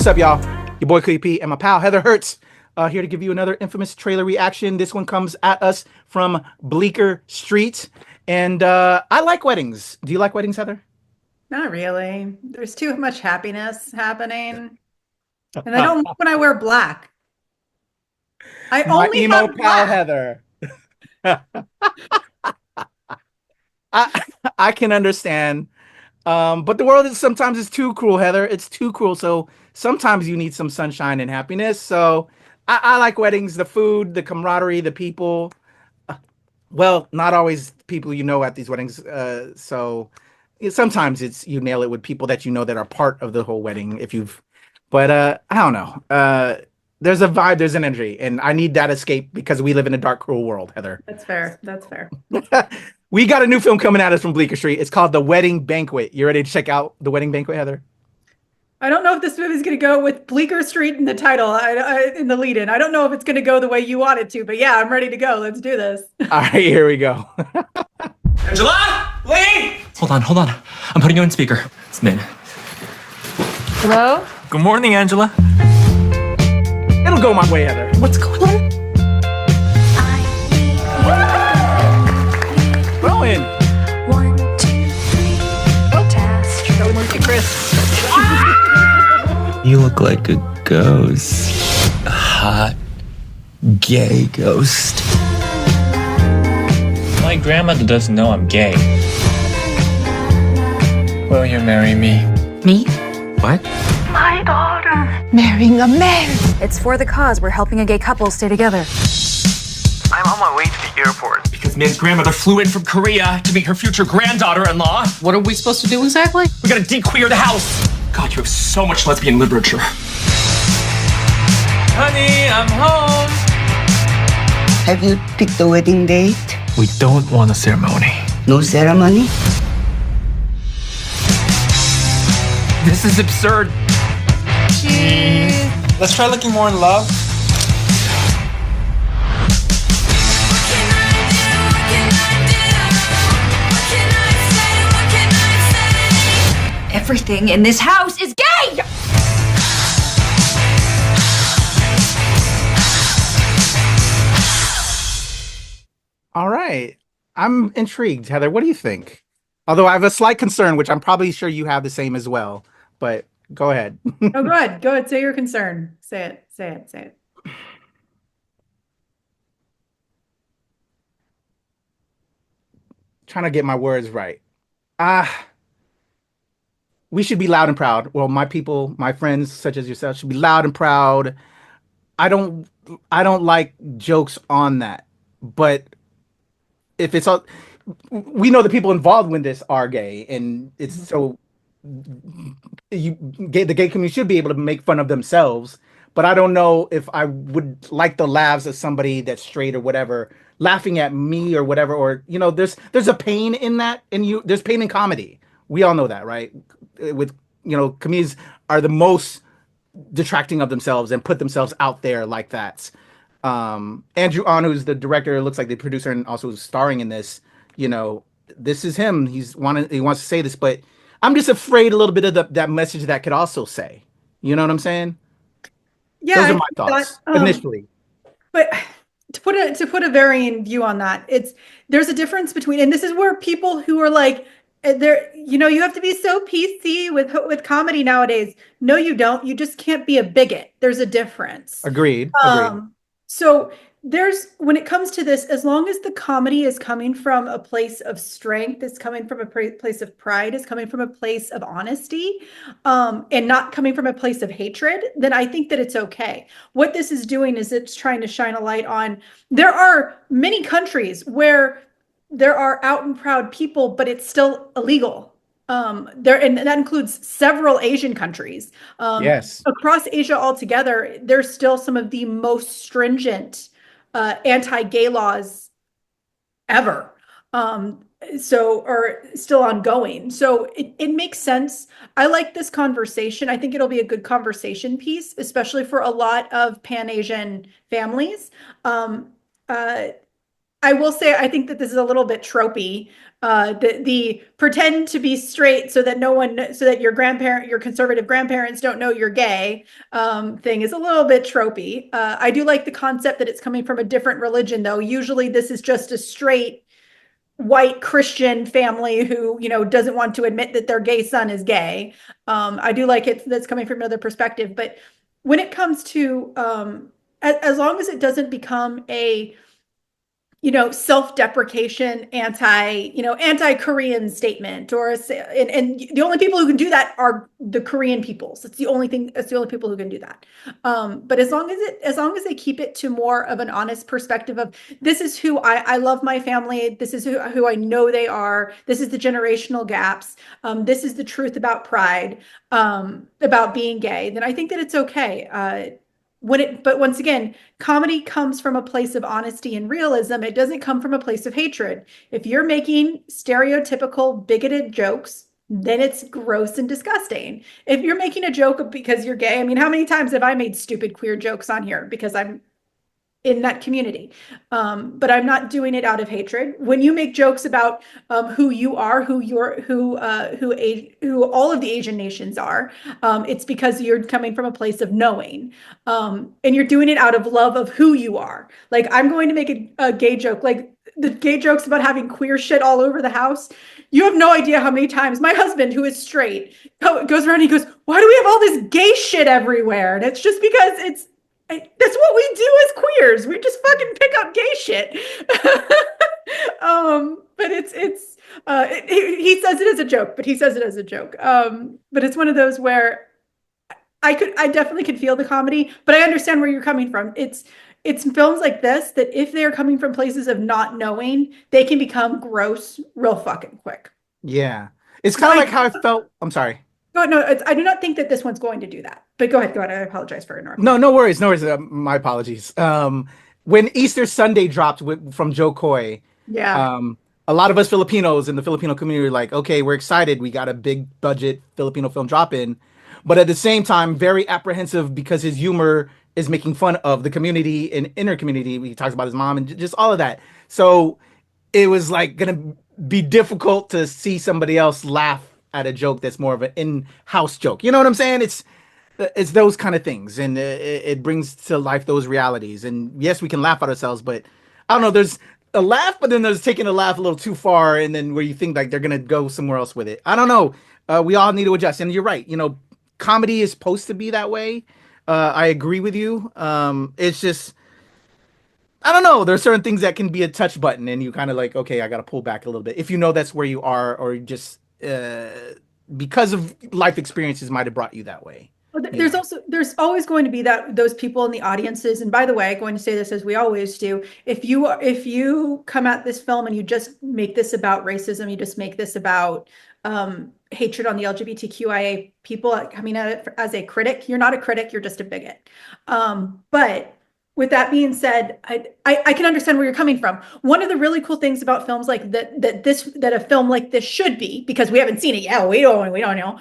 What's up, y'all? Your boy Creepy and my pal Heather Hertz here to give you another infamous trailer reaction. This one comes at us from Bleecker Street. And I like weddings. Do you like weddings, Heather? Not really. There's too much happiness happening. And I don't like when I wear black. I My only emo have pal black. Heather. I I can understand. But the world is sometimes it's too cruel, Heather. It's too cruel. So sometimes you need some sunshine and happiness. So I like weddings, the food, the camaraderie, the people. Well, not always people you know at these weddings. So sometimes it's you nail it with people that you know that are part of the whole wedding. If you've, but I don't know. There's a vibe, there's an energy, and I need that escape because we live in a dark, cruel world, Heather. That's fair. That's fair. We got a new film coming at us from Bleecker Street. It's called The Wedding Banquet. You ready to check out The Wedding Banquet, Heather? I don't know if this movie is going to go with Bleecker Street in the title, in the lead-in. I don't know if it's going to go the way you want it to, but yeah, I'm ready to go. Let's do this. All right, here we go. Angela? Lee? Hold on. I'm putting you on speaker. It's Min. Hello? Good morning, Angela. It'll go my way, Heather. What's going on? Bowen. One, two, three. Catastrophe. Don't look at Chris. You look like a ghost. A hot, gay ghost. My grandmother doesn't know I'm gay. Will you marry me? Me? What? My daughter. Marrying a man. It's for the cause. We're helping a gay couple stay together. I'm on my way to the airport. Because Min's grandmother flew in from Korea to meet her future granddaughter-in-law. What are we supposed to do exactly? We gotta de-queer the house. God, you have so much lesbian literature. Honey, I'm home. Have you picked the wedding date? We don't want a ceremony. No ceremony? This is absurd. Cheese. Let's try looking more in love. Everything in this house is gay! All right. I'm intrigued, Heather. What do you think? Although I have a slight concern, which I'm probably sure you have the same as well. But go ahead. Oh, go ahead. Go ahead. Say your concern. Say it. Say it. Say it. Trying to get my words right. We should be loud and proud. Well, my people, my friends such as yourself should be loud and proud. I don't I don't like jokes on that. But if it's all we know the people involved with this are gay and it's so the gay community should be able to make fun of themselves, but I don't know if I would like the laughs of somebody that's straight or whatever laughing at me or whatever, or there's a pain in that, and there's pain in comedy. We all know that, right? With comedians are the most detracting of themselves and put themselves out there like that. Andrew Ahn, who's the director, looks like the producer and also starring in this, this is him. He wants to say this, but I'm just afraid a little bit of that message that could also say. You know what I'm saying? Yeah, Those are my thoughts initially. But to put a varying view on that, there's a difference between, and this is where people who are like, you have to be so PC with comedy nowadays. No, you don't. You just can't be a bigot. There's a difference. Agreed. So when it comes to this, as long as the comedy is coming from a place of strength, is coming from a place of pride, is coming from a place of honesty, and not coming from a place of hatred, then I think that it's okay. What this is doing is it's trying to shine a light on, there are many countries where there are out and proud people, but it's still illegal. And that includes several Asian countries. Yes. Across Asia altogether, there's still some of the most stringent anti-gay laws ever. Are still ongoing. So it makes sense. I like this conversation. I think it'll be a good conversation piece, especially for a lot of Pan-Asian families. I will say I think that this is a little bit tropey. The pretend to be straight so that your conservative grandparents don't know you're gay thing is a little bit tropey. I do like the concept that it's coming from a different religion, though. Usually, this is just a straight white Christian family who, doesn't want to admit that their gay son is gay. I do like it that's coming from another perspective, but when it comes to as long as it doesn't become a self-deprecation, anti-Korean statement, and the only people who can do that are the Korean peoples. It's the only people who can do that. But as long as they keep it to more of an honest perspective of, this is who I love my family, this is who I know they are, this is the generational gaps, this is the truth about pride, about being gay, then I think that it's okay. But once again, comedy comes from a place of honesty and realism. It doesn't come from a place of hatred. If you're making stereotypical bigoted jokes, then it's gross and disgusting. If you're making a joke because you're gay, I mean, how many times have I made stupid queer jokes on here because I'm in that community? But I'm not doing it out of hatred. When you make jokes about who you are, who all of the Asian nations are, it's because you're coming from a place of knowing, and you're doing it out of love of who you are. Like, I'm going to make a gay joke, like the gay jokes about having queer shit all over the house. You have no idea how many times my husband, who is straight, goes around and he goes, "Why do we have all this gay shit everywhere?" And it's just because that's what we do as queers. We just fucking pick up gay shit. But he says it as a joke, but it's one of those where I definitely could feel the comedy, but I understand where you're coming from. It's films like this that, if they're coming from places of not knowing, they can become gross real fucking quick. Yeah. It's kind of like how I felt. I'm sorry. No, I do not think that this one's going to do that. But go ahead. I apologize for interrupting. No worries. My apologies. When Easter Sunday dropped from Joe Coy, yeah, a lot of us Filipinos in the Filipino community were like, okay, we're excited. We got a big budget Filipino film drop in. But at the same time, very apprehensive because his humor is making fun of the community and inner community. He talks about his mom and just all of that. So it was like going to be difficult to see somebody else laugh at a joke that's more of an in-house joke. You know what I'm saying? It's those kind of things, and it brings to life those realities. And yes, we can laugh at ourselves, but I don't know, there's a laugh, but then there's taking a laugh a little too far, and then where you think like they're gonna go somewhere else with it. I don't know. We all need to adjust, and you're right. Comedy is supposed to be that way. I agree with you. It's just, I don't know. There's certain things that can be a touch button, and you kind of like, okay, I got to pull back a little bit. If you know that's where you are, or just because of life experiences might have brought you that way. There's always going to be those people in the audiences. And by the way, I'm going to say this as we always do. If you come at this film and you just make this about racism, you just make this about hatred on the LGBTQIA people coming at it as a critic, you're not a critic, you're just a bigot. But with that being said, I can understand where you're coming from. One of the really cool things about films like that a film like this should be, because we haven't seen it yet, we don't know,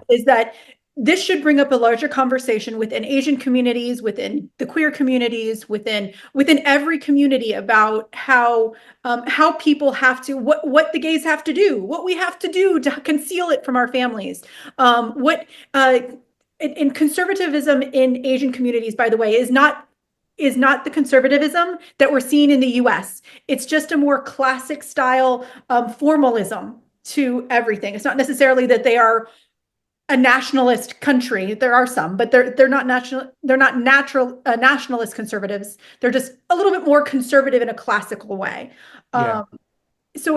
is that this should bring up a larger conversation within Asian communities, within the queer communities, within every community, about how people have to, what the gays have to do, what we have to do to conceal it from our families. In conservatism in Asian communities, by the way, is not the conservatism that we're seeing in the US. It's just a more classic style formalism to everything. It's not necessarily that they are a nationalist country. There are some, but they're not nationalist conservatives. They're just a little bit more conservative in a classical way. So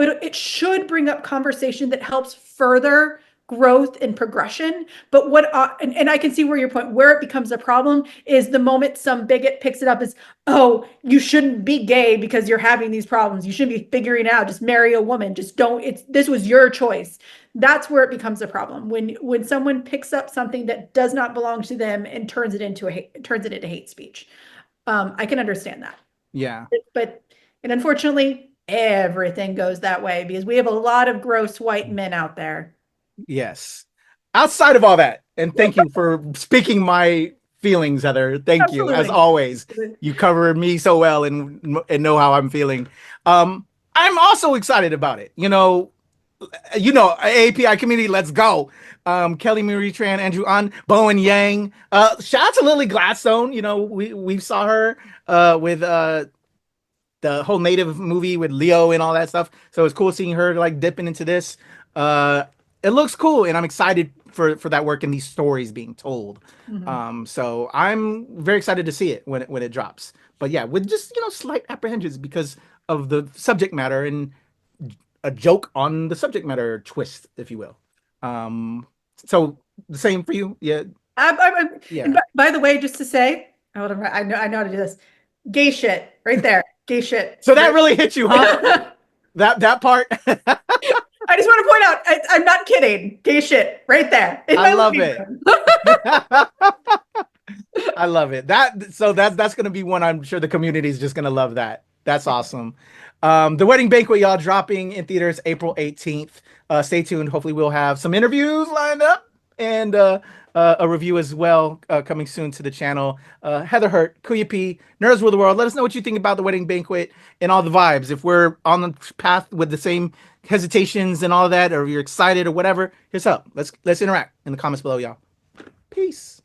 it should bring up conversation that helps further growth and progression. But and I can see where it becomes a problem is the moment some bigot picks it up as, oh, you shouldn't be gay because you're having these problems. You shouldn't be figuring it out. Just marry a woman. Just don't. This was your choice. That's where it becomes a problem. When someone picks up something that does not belong to them and turns it into hate speech. I can understand that. Yeah. But unfortunately, everything goes that way because we have a lot of gross white men out there. Yes. Outside of all that, and thank you for speaking my feelings, Heather. Thank you, as Absolutely. always. You cover me so well and know how I'm feeling. I'm also excited about it. AAPI community, let's go. Kelly, Marie Tran, Andrew Ahn, Bowen Yang. Shout out to Lily Gladstone. We saw her with the whole Native movie with Leo and all that stuff. So it's cool seeing her like dipping into this. It looks cool, and I'm excited for that work and these stories being told. So I'm very excited to see it when it drops. But yeah, with just slight apprehensions because of the subject matter and a joke on the subject matter twist, if you will. So the same for you, yeah. And by the way, just to say, hold on, I know how to do this. Gay shit, right there. Gay shit. So that really hit you, huh? that part. I just want to point out, I'm not kidding. Gay shit, right there. I love it. I love it. That's going to be one. I'm sure the community is just going to love that. That's awesome. The Wedding Banquet, y'all, dropping in theaters April 18th. Stay tuned. Hopefully we'll have some interviews lined up and a review as well coming soon to the channel. Heather Hurt, Kuya P, Nerds Rule the World. Let us know what you think about The Wedding Banquet and all the vibes. If we're on the path with the same hesitations and all that, or you're excited or whatever, hit us up. Let's interact in the comments below, y'all. Peace.